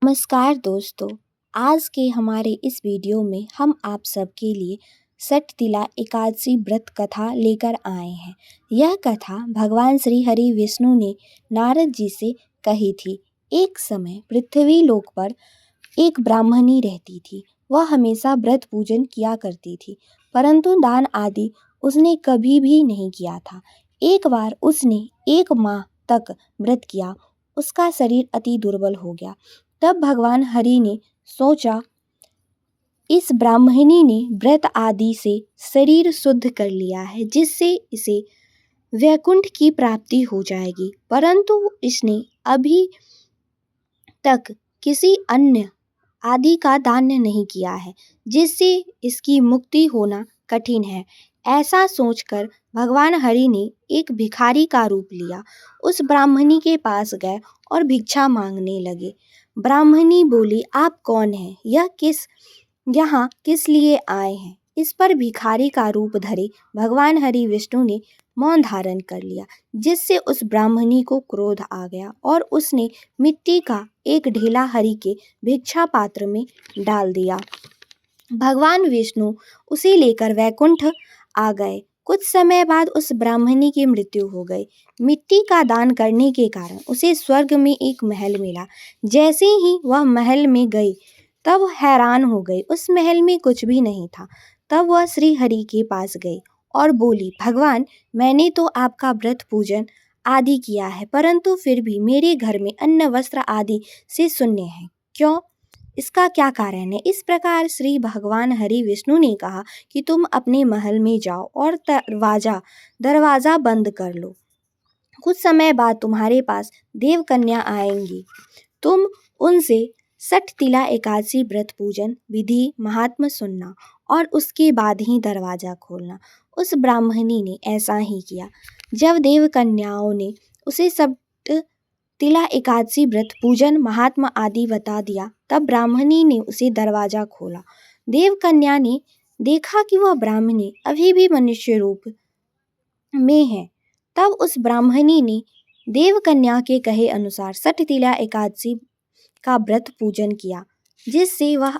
नमस्कार दोस्तों। आज के हमारे इस वीडियो में हम आप सबके लिए षटतिला एकादशी व्रत कथा लेकर आए हैं। यह कथा भगवान श्री हरि विष्णु ने नारद जी से कही थी। एक समय पृथ्वी लोक पर एक ब्राह्मणी रहती थी। वह हमेशा व्रत पूजन किया करती थी, परंतु दान आदि उसने कभी भी नहीं किया था। एक बार उसने 1 माह तक व्रत किया। उसका शरीर अति दुर्बल हो गया। तब भगवान हरि ने सोचा, इस ब्राह्मणी ने व्रत आदि से शरीर शुद्ध कर लिया है, जिससे इसे वैकुंठ की प्राप्ति हो जाएगी, परंतु इसने अभी तक किसी अन्य आदि का दान नहीं किया है, जिससे इसकी मुक्ति होना कठिन है। ऐसा सोचकर भगवान हरि ने एक भिखारी का रूप लिया। उस ब्राह्मणी के पास गए और भिक्षा मांगने लगे। ब्राह्मणी बोली, आप कौन हैं? यहाँ किस लिए आए हैं? इस पर भिखारी का रूप धरे भगवान हरि विष्णु ने मौन धारण कर लिया, जिससे उस ब्राह्मणी को क्रोध आ गया और उसने मिट्टी का एक ढेला हरि के भिक्षा पात्र में डाल दिया। भगवान विष्णु उसे लेकर वैकुंठ आ गए। कुछ समय बाद उस ब्राह्मणी की मृत्यु हो गई। मिट्टी का दान करने के कारण उसे स्वर्ग में एक महल मिला। जैसे ही वह महल में गई तब हैरान हो गई। उस महल में कुछ भी नहीं था। तब वह श्री हरि के पास गई और बोली, भगवान, मैंने तो आपका व्रत पूजन आदि किया है, परंतु फिर भी मेरे घर में अन्न वस्त्र आदि से शून्य है। क्यों? इसका क्या कारण है? इस प्रकार श्री भगवान हरि विष्णु ने कहा कि तुम अपने महल में जाओ और दरवाजा बंद कर लो। कुछ समय बाद तुम्हारे पास देव कन्या आएंगी। तुम उनसे षटतिला एकादशी व्रत पूजन विधि महात्म सुनना और उसके बाद ही दरवाजा खोलना। उस ब्राह्मणी ने ऐसा ही किया। जब देव कन्याओं ने उसे षटतिला एकादशी व्रत पूजन महात्मा आदि बता दिया, तब ब्राह्मणी ने उसे दरवाजा खोला। देव कन्या ने देखा कि वह ब्राह्मणी अभी भी मनुष्य रूप में है। तब उस ब्राह्मणी ने देव कन्या के कहे अनुसार षटतिला एकादशी का व्रत पूजन किया, जिससे वह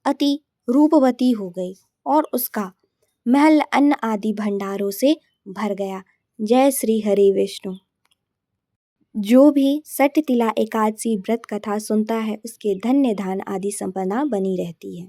अति रूपवती हो गई और उसका महल अन्न आदि भंडारों से भर गया। जय श्री हरि विष्णु। जो भी षटतिला एकादशी व्रत कथा सुनता है, उसके धन्य धान आदि संपदा बनी रहती है।